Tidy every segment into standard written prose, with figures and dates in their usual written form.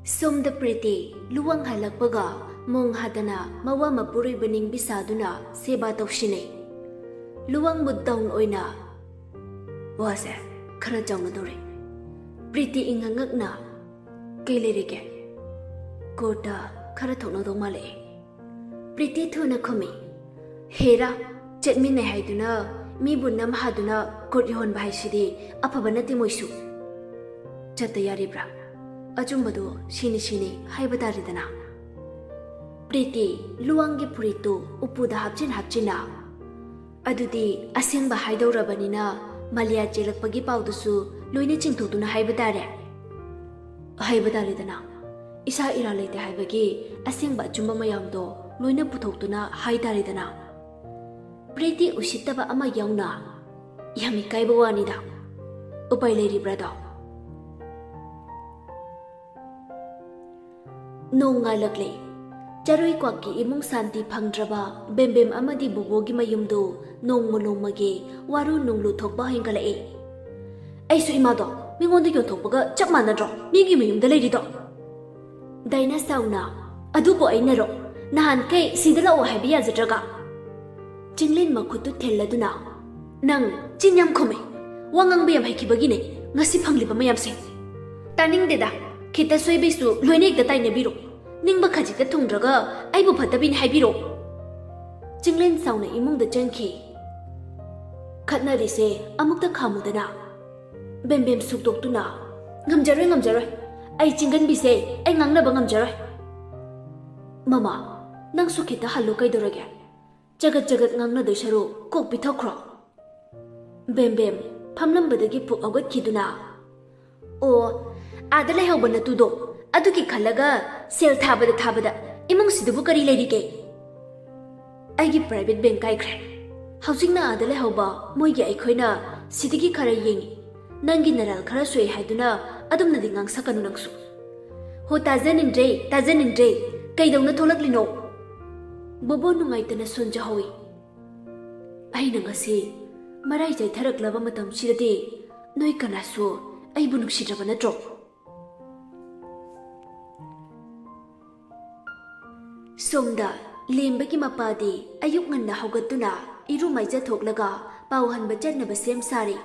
Somda Priti luwang halakpaga mong hadana mawa mapuri baning bisaduna seba tawshine. Luwang muddawn oina. Wase khara jawna dore. Priti ingangak na kailirige. Kota khara thokna do male. Priti thuna khumi. Hera chetmine haiduna mi bunam haduna kot yon bahai sidi apabanati moisu. Chatta yaribra. Ajumbadu shini haibatari Priti luwangi puritu upuda hapchina adudi asengba haidawrabanina malia jelakpagi paudusu loine chingthotuna haibatare isa ira leite haibagi asengba achumba mayamdo loine puthoktuna haidaridana Priti usittaba ama yauna yami kaiba wanida upai leiribrado Nonga lakle Charoi kwaki imung santi phangdraba bembem amadi bubogi mayumdo nongmagi waru nunglu thokba hengalae aisu imado mingonda yo thokbaga chak manadro migi mayumda leirido daina sauna adubo ainaro nahan kai sidala o habiya jatraga jinglin makhutu thelladuna nang chinyam khome wangang bem haikibagine ngasi phangliba mayamse taning deda Kita soibesu loine ekda taine biro ningba khajika thungdraga aibu phatabin haibiro Jinglen sauna imungda janki khatna rise amukta khamudana bembem suktoktuna ngamjaroi ai chingan bise ai ngangna ba ngamjaroi mama nang sukhita hallo kaidorage jagat ngangna doisharu kok pithokro bembem phamlambadagi puk agat khiduna o Adalai haubana tudo aduki khalaga sel thabada imung sidubu kari leirige aigi private bank kaikre hausingna adalai hauba moigi aikhoina sidigi khara yengi nangi naral khara soi haiduna adumna dingang sakanu nangsu ho tazanin dre kaidawna tholaklino bobo nungaitana sonja howi aina ngasi marai jai tharaklaba matam sirade noi kanasu aibu nuksidraba natro Somda lembagi mapadi ayuk nganna haugatuna iru maija thoklaga pauhan bachatna basem sari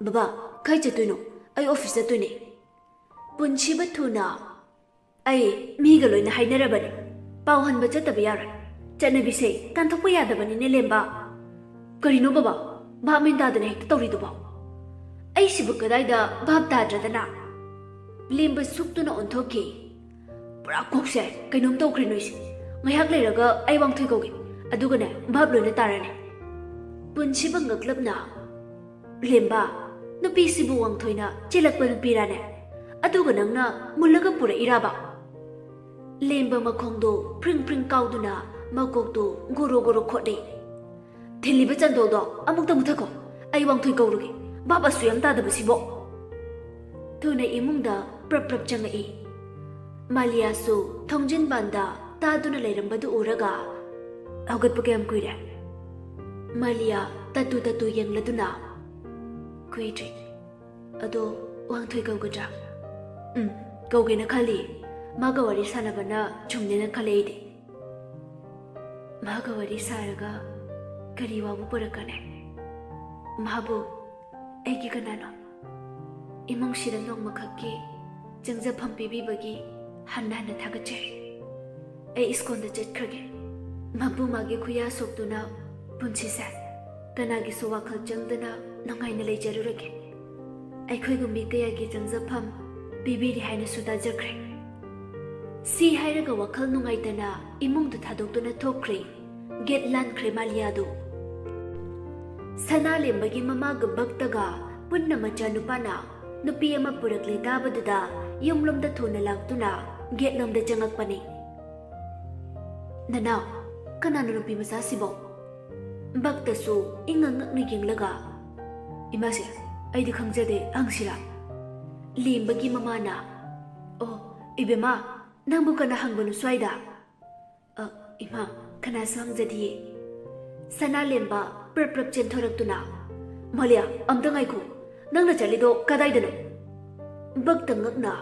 Baba kai chatuino ai office chatuine punchi bathuna ai miga loina hainarabani pauhan bachataba yar chana bise kanthokpa yadabani ne lemba karino baba bhamin dadana hekta tawridu ba ai sibu kadaida bhab tadradana lemba suktuna onthoki Pura kokse kainom tawkhre noise ngaiak leiraga ai wangthoi kogi adugane bhab loina tarane punchi bangaklabna lemba nupi sibu wangthoina chelakpa nupirane aduga nangna mullaga pura iraba lemba makhongdo pring kauduna makokto goro khode thiliba chandodo amukta muthako ai wangthoi kawrugi baba suyam tadaba sibo thuna imungda prap changai Maliasu thongjin banda taduna leirambadu uraga augatpa kayam kuire Malia tatu yangladuna kuitri ado wangthoi kaugadra kaugena khali maga wari sanabana chumnena khaleide maga wari saraga kari wabu purakane mabu aigi kanano imong sira nongma khakki jangja phampibi bagi Hana thagache ai iskonda jetkrage mabu magi khuya soktuna punchi sa kanagi so wakhal jangdana nangai na leijarurage ai khoi gumbi kaya gi jangjafam bibiri haina suda jakre si hairaga wakhal nungai dana imung du thadoktuna thokre get lan kre maliadu sana lembagi mama gabaktaga punna macha nupana nupi ama purakle dabaduda yumlomda thona laktuna Get lom da jangak pani. Nanaw, kanano nupi masa sibo. Bakta su ingang niging laga. Imasi, ay di kangjade ang sila. Limbagi mamana. Oh, ibema, nang buka na hangbanu swayda. Ima, kanasang jadi. Sana lemba prap centhorak tuna. Malia, amdang ay ko. Nang na chalido kaday dano. Bakta ngak na.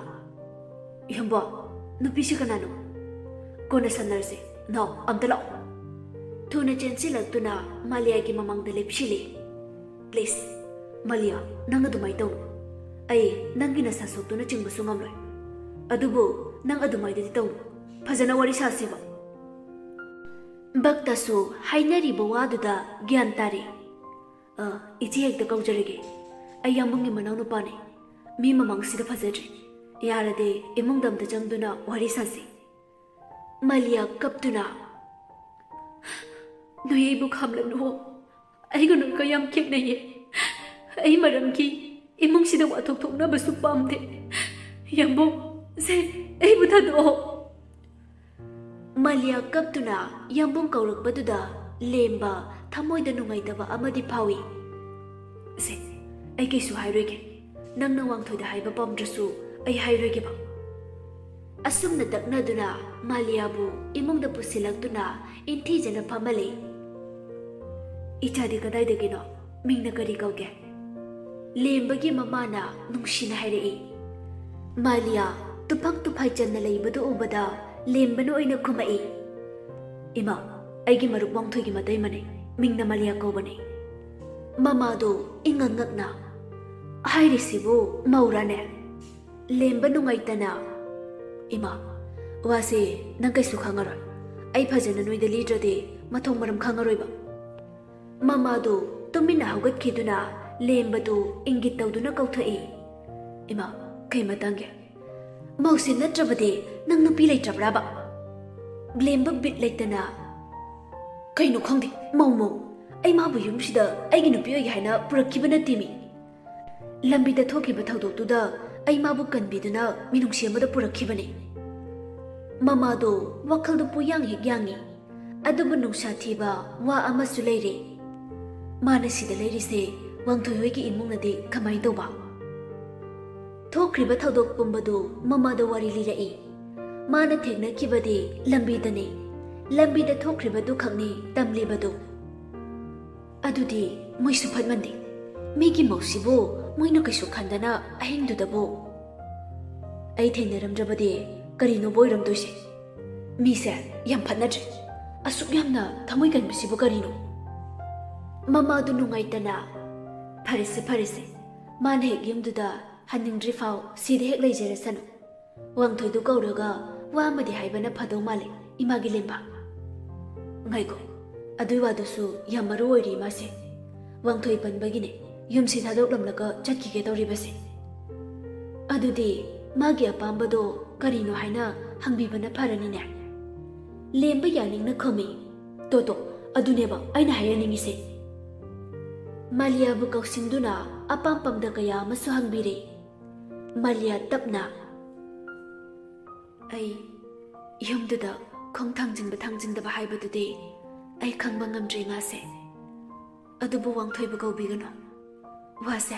Yambo, nupi kanano. Kona sanarse, no, amtalo. Tuna chensilatuna Malia ki mamang dalipshili. Please, Malia, nang adumay daw. Ay, nang ginasasok to na chingbusungam loy. Adubo, nang adumay dati daw. Pazana wari sasiba. Bakta su, hainari bawaduda gyantari. Iti hekta kaujarige. Ay yambungi manaw no pane. Mi mamang sida pazadri. Yarade, imong damda jangduna wari sasi. Malia kaptuna. Noy ibu kamlan ho. Ay ganun kayam kip na ye. Ay maramki. Imong sida watok-tok na basuk pamte. Yambong, se, ay butado. Malia kaptuna, yambong kaurakbaduda, lemba, thamoyda nungaydaba amadi phawi. Se, ay kaysu hayroyge. Nang nawangthoyda hayba pamdrasu, ay hayroyge ba. Asum na daknaduna, Maliabu, imongda pusilaktuna, intijana pamali. Ichadi kadaydagino, mingna kari kauge. Lembagi mamana nungsina hayrei. Malia, tupang-tupay dyan na laybado ubada, lembano ay nagkumai. Ima, ay gimarupwang to'y gimatay man eh, ming na Malia ko ba eh. Mamado, ingangak na. Hayri sibo, maura na. Lembano ngay tana. Ima, wasi, nang kaysu kangaroy. Ay pajan na no'y dalidra de, matong maram kangaroy ba. Mamado, tuminahugat kito na, lembado, inggit daw doon na kautai. Ima, kay matangge. Mausin na trabade, nang nupilay trabraba. Lemba bitlay na. Kay no kong di, mau, ay mabuyong sida, ay ginupiyo ay na purakiba na timi. Lambi da toki ba tawdok tuda, ay mabukan bido na minung siya mada purakiba ni. Mamado, wakal do po yang higyangi. Ado ba nung siya tiba, wa ama sulayri. Mana sida layri se, wang tuyoy ki imong na di kamay daw ba. Thokriba thawdok pumbado mamada wari lirai. Mana thegna kibadi lambidani. Lambida thokriba dukhakni tamlibado. Adudi moisu phatmandi. Migi mausibo moina kaisu khandana ahingdudabo. Ai thengnaramdrabadi karino boiramdoise. Mise yam phatnadre. Asuk yamna thamoi kanbisibo karino. Mamadu nungaitana. Pharese. Mana hek yamduda Haningdri fao sida hek leijere sanu. Wangthoy du kauraga wa amadi haibana phadau male imagi lemba. Ngaiko adui wadusu yamaru oiri mase. Wangthoy panbagine yumsi thadok lamlaka chatkige tawribase. Adudi magi apambado karino haina hangbibana pharanine. Lemba yaningna khomi. Toto aduneba aina hayaningise. Malia bu kausinduna apampamda kaya masu hangbire. Malia tapna. Ay, yumduda kong tangjingda bahaybadude ay kang mangamdre nga se. Adubo wangthoy bagaw bigano. Wasa,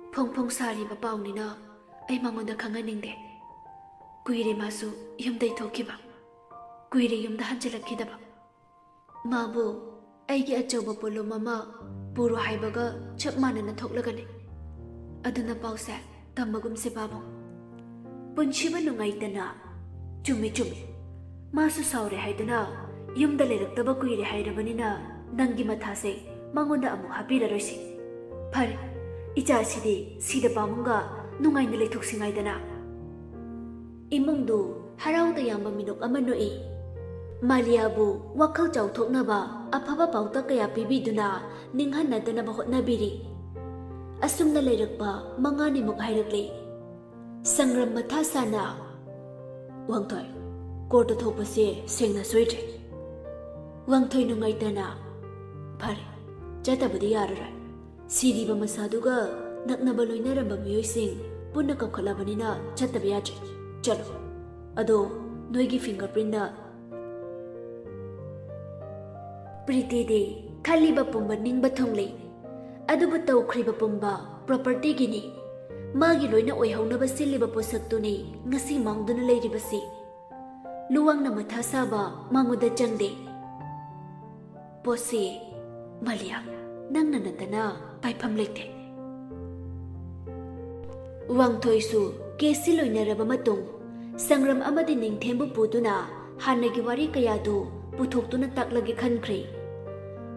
pong sari bapaw nina ay mangonda kanganingde. Kuire masu yumday tokiba. Kuire yumda hanjalakidaba. Mabu, ay gi achaw polo mama puro haybaga chapmana na thoklagane. Aduna pawsa. Tamagum si babong. Punshiba nungaitana. Chumi. Masu saure haidana. Yung dalilaktaba kuire hairabanina. Nanggi mathase. Mangonda amu hapira rosi. Pare. Icha sidi. Sida pamunga. Nungay nalitok singaydana. Imungdu. Haraw tayamba minok amanoi. Maliabu. Wakal chawtok na ba. Apaba pauta kaya pibiduna. Ninghan na dana bahot na biri. Asum na layrakpa mangani muk hayrakli. Sangram matha sana. Wangthoy, korto thopase sengna soidre. Wangthoy nungaitana. Phare, chatabadi yararai. Siriba masaduga naknaba loinaramba miyoising punna kapkhalabanina chatabi yadre. Chalo. Ado noigi fingerprint na Priti de khaliba pumba ningba thonglei. Adubu tawkhriba pumba property gini. Magi loina oihonaba siliba posaktuni ngasi mangduna leiribasi. Luwang na matha saba manguda changde. Posi Malia nang nanatana paipam lekte. Wangthoy su kesi loinaraba matung Sangram amadi ningthembu putuna hanagi wari kayadu puthokuna taklagi khankhre.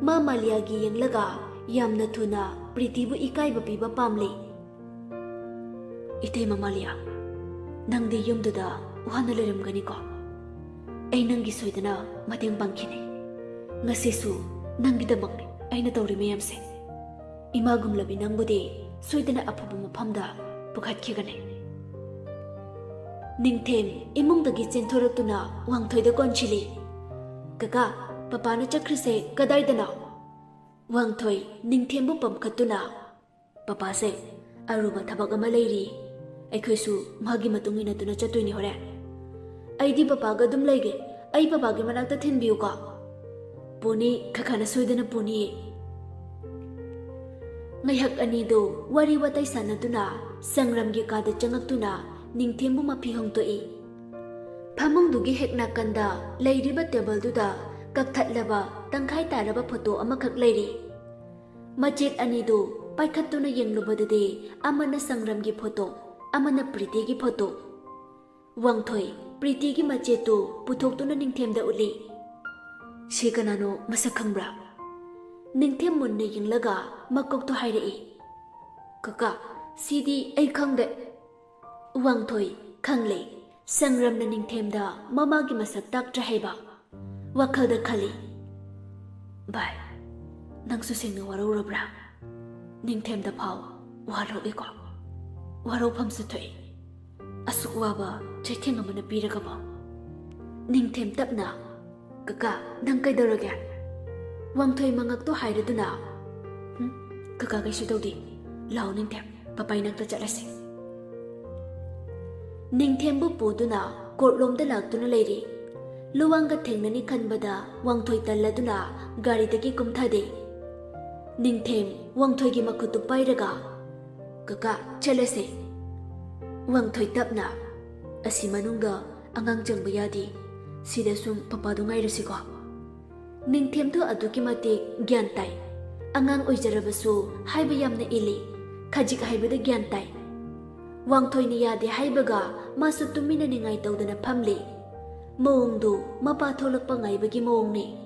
Ma Maliagi yenglaga yamna thuna Pritibu ikaiba piba pamli. Itay Malia, nangdi yumduda uhana leramgani ko. Ay nangi soydana mateng pangkine. Ngasisu nangi damak ay natawri mayamse. Imagum labi nangbudi soydana apaba mapamda pukhatkigane. Ningthem imungdagi chenthoroktuna wangthoida konchili. Kaka papana chakrise kadaidana. Wangthoi ningthembu pamkhatuna. Papase aruba thabak ama leiri. Aikhoisu magi matungina tuna chatuini hore. Aidi papaga dum leige. Ai papagi manakta thinbiu ka. Puni khakana soidana puni. Ngayhak anido wari watai sanaduna Sangramgi kada changaktuna ningthembu mapi hongtoi. Phamungdugi hekna kanda leiriba table duda kakthatlaba tangkhai taraba photo amakhak leiri. Machet anido paikhattuna yenglubadade amana Sangramgi photo amana Pritigi photo. Wangthoi Pritigi machetu puthoktuna ningthemda uli. Shikanano masak khangbra. Ningthem munne yenglaga makokto hairei. Kaka sidi ai khangde. Wangthoi khangle Sangramna ningthemda mamagi masak taktra haiba. Wakhalda khali. Bai. Nangsu sengna warorabra. Ningthemda phaw warog eko. Warog phamsu thoi. Asuk waba chaitheng amana piragaba. Ningthem tapna. Kaka nang kaidoroge. Wangthoi mangakto hairaduna. Kaka kaisu tawdi. Lao ningthem papai nakta chatlase. Ningthembu puduna courtroomda laktuna leiri. Luwanga thengnani khanbada wangthoi talladuna garidagi kumthade. Ningthem wangthoigi makhutu pairaga. Kaka chalase. Wangthoi tapna. Asi manungda angang changba yadi. Sida sum papadu ngairasiko. Ningthemdu aduki mate gyan tai. Angang oijarabasu haiba yamna ili. Khajik haibada gyan tai. Wangthoi ni yade haibaga masu tumina ni ngai tawdana phamli. Moongdu mapa tholakpa ngaibagi moongni.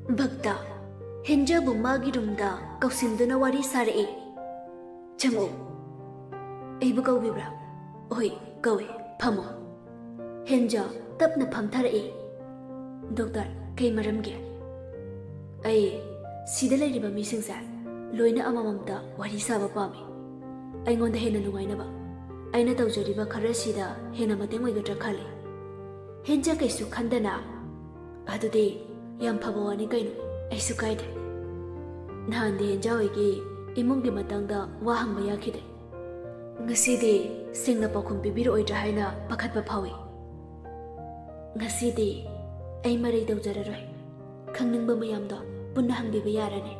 Bhakta henjabu magi rumda kausinduna wari sarai. Chango. Eibu kaubibra. Oi kawe phamo. Henja tapna phamtharai. Doctor kay maramge. Ai sida leiriba misingsa loina amamamta wari saba pami. Aingonda hena nungainaba. Aina tawjariba khara sida hena mateng oigadra khale. Henja kaisu khandana. Adudi yam phaba wani kainu aisu kaide. Nahandi henja oigi imungi matangda wa hangba yakhide. Ngasidi singna pakhum pibiro oidra haina pakhatba phawi. Ngasidi ai marai tawjararoi. Khangningba mayamda punna hangbiba yarane.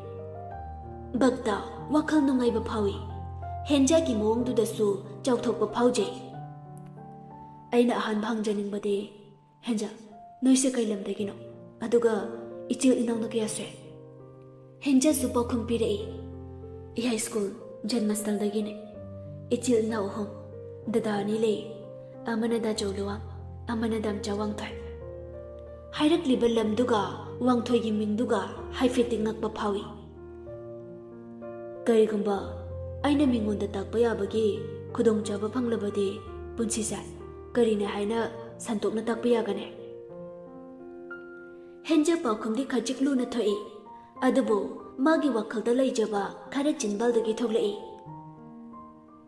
Bhakta wakhal nungaiba phawi. Henja ki moongdudasu chauthokpa phauje. Aina ahan bhangjaningbade henja noise kailamdagino aduga ichil inangna kayaswe. Henja su pakhum pirei. I high school janmastaldagine. Ichil na ohom dadani le amana da jawlawa amana dam chawang thai. Hairakliba lamduga wangthoigi mingduga haifeting ngakpa phawi. Karigumba aina mingonda takpa yabagi khudongchaba phanglabadi punsisa karina haina santokna takpa yagane. Henja pakhumdi khajik luna thoi adubu magi wakhalda leijaba khara chinbaldagi thoglai.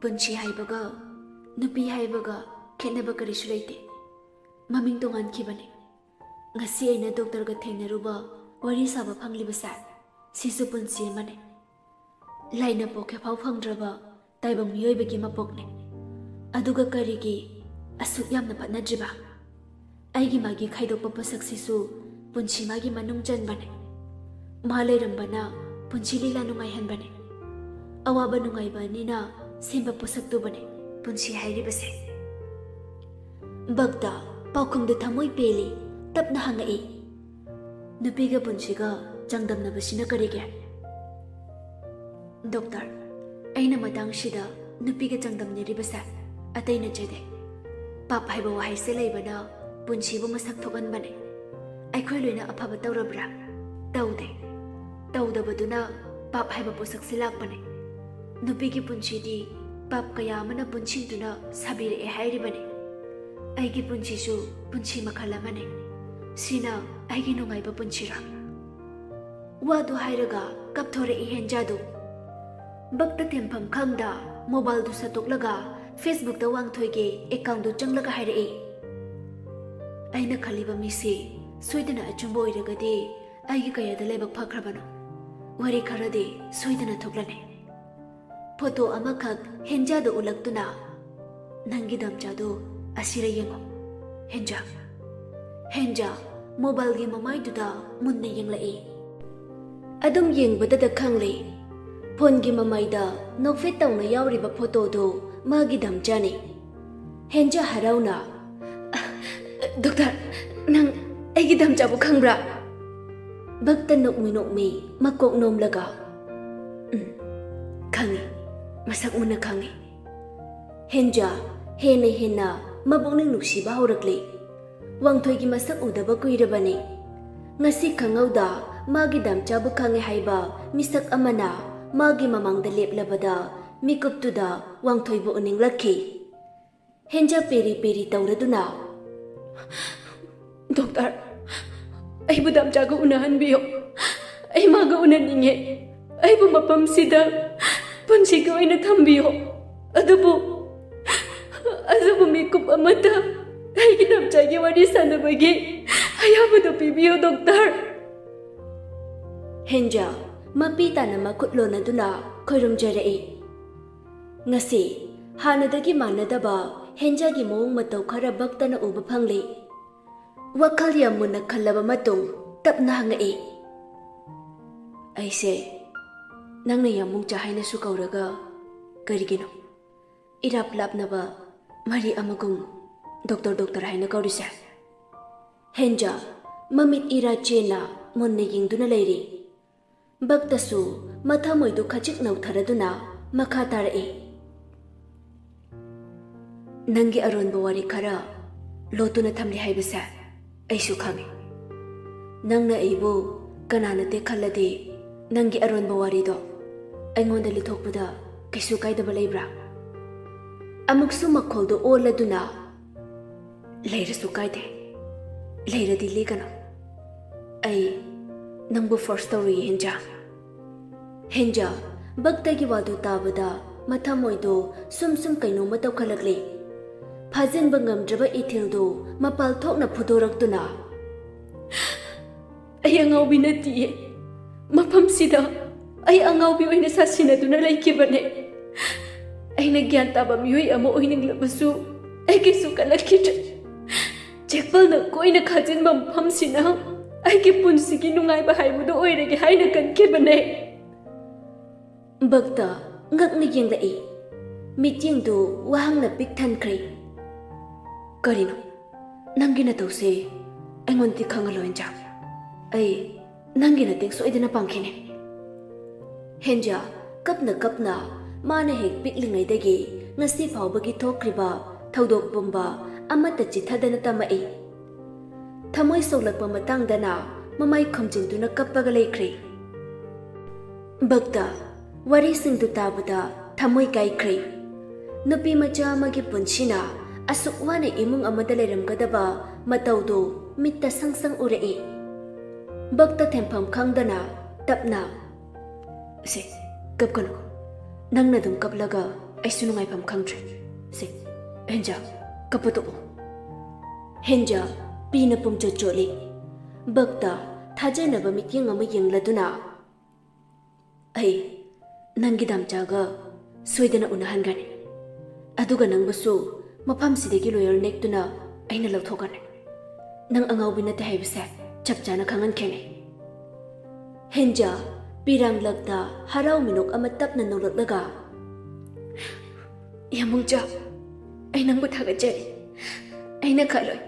Punchi haibaga nupi haibaga khenaba karisu leite. Maming tongan khibane. Ngasi aina doctor ga thengnaruba wari saba phanglibasa sisu punchi amane. Laina pokhe phau phangdraba taibang miyoibagi mapokne. Aduga karigi asuk yamna phatnadriba. Aigi magi khaidokpa pasaksisu punchi magi manung janbane. Maleirambana punchi lila nungai hanbane. Awaba nungai banina semba posaktu bane punchi hairibase. Bhakta paukhumdu thamoi peli tapna hangai. Nupiga punchiga changdamnabasina karige. Doctor, aina matang shida nupiga changdamneribasa अतै नचदे पाप हाइबा वाहैसे लैबना पुंसीबु मसक थोकनबने अखोय लोइना अफबा तौरब्रा तौदे तौदबदुना पाप हाइबा पोसक सिलाकपने नुपीगी पुंसीदी पाप कया अमना पुंसीदुना साबिरे हाइरिबने अैगी पुंसीसु पुंसी मखल अमने सिना अैगी नुंगाइबा पुंसीरा वादु हाइरगा कपथोरे इहेंजादु बक्ता तेंफम खंगदा mobile दु सतोकलगा Facebook दा वांगथोइगे अकाउंट दु चंगलगा हाइरे अैना खलिबा मिसे सोइदना अचुंबो ओइरगदे अैगी कयादा लेबक फखरबनो वरी खरदे सोइदना थोकलने फोटो अमखक हेंजादु उलक्तुना नंगी दमचादु असिरा येंगो हेंजा मोबाइल गी ममाइदुदा मुन्ने येंगलए अदुम येंगबददा खंगले फोन गी ममाइदा नोफेट तौना यावरिबा फोटोदो मागी दमचाने हेंजा हराउना डॉक्टर नंग अैगी दमचाबु खंगब्रा भक्ता नोकमी मकोक नोमलगा खंगे मसक मुना खंगे हेंजा हेना मबुकनिंग नुक्सिबा हौरक्ले वांगथोइगी मसक उदबा कुइरबने ngasi khangauda magi damchabu khange haiba misak amana magi mamangda leplabada mikuptuda wangthoibu uninglakhi henja peri tauraduna doctor aibu damchagu unahanbiyo ai maga unaninge aibu mapam sida punsiga oina thambiyo adubu mikup amata aigi damchagi wari sanabagi ayabudu pibiyo doctor henja mapita na makutlona duna khoirum jarei ngasi hanadagi manadaba henja gi mong matau khara baktana uba phangle wakal yamunna khallaba matung tapna hangai aise nangna yamung chahaina su kauraga karigino irap lapnaba mari amagum doctor haina kaurisa henja mamit ira chena munne yingduna leiri baktasu matha moidu khachik nau tharaduna makha tarai nangi aron bawari khara lotuna thamli haibasa aisu khangi nangna aibu kanana te khallade nangi aron bawari do aingonda lithokpada kaisu kaidaba leibra amuksu makholdo oladuna leirasu kaide leiradi legano ai nangbu first story henja bakta gi wadu tabada mathamoido sum kaino matau khalakle phajin bangam draba ithildo mapal thokna phudoraktuna ai angau binati mapam sida ai angau bi oina sasina duna laikibane aina gyan taba mioi amo oining labasu ai kisu kalakit Jekpal na koi na khajin bam pham sina ai ki punsi ki nungai ba haibudo oirege haina kan ke bane bakta ngak na yeng lai meeting do wahang na pik than krai karino nangi na tause aingon ti khangalo enja ai nangi na tek so idina pangkhine henja kapna mana hek piklingai dagi ngasi phawbagi thokriba thaudok bomba amata chithadana tamai thamoi soglakpa matangdana mamai khamjinduna kappaga leikre bakta wari singdu tabada thamoi kaikre nupi macha amagi punsina asukwane imung amada leramgadaba mataudo mitta sangsang urei bakta thempham khangdana tapna se kapkano nangna dum kaplaga aisu nungai pham khangtre se enja kapato henja pina pumcha choli bakta thajana ba mityang ama yengladuna ai nangi damchaga soidana unahan gani aduga nangbasu mafam sidegi lawyer nektuna aina lathokane nang angau binate haibase chapchana khangan khene henja pirang lakta harau minok ama tapna nolaklaga yamungcha ai nang buthaga je aina khaloi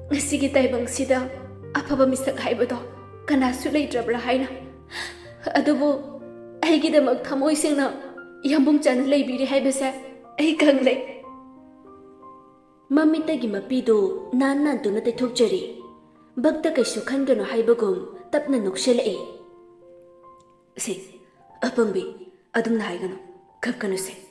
ngasigi taibang sida afaba misak haibado kanasu leitrabra haina adubu aigi damak thamoi singna yambung chan leibiri haibase ai kanglei Mamitagi mapidu nan tuna tethokjari. Bakta kaisu khangano haibagum tapna nokshelae. Si, apangbi, adum na haigano. Kakano se.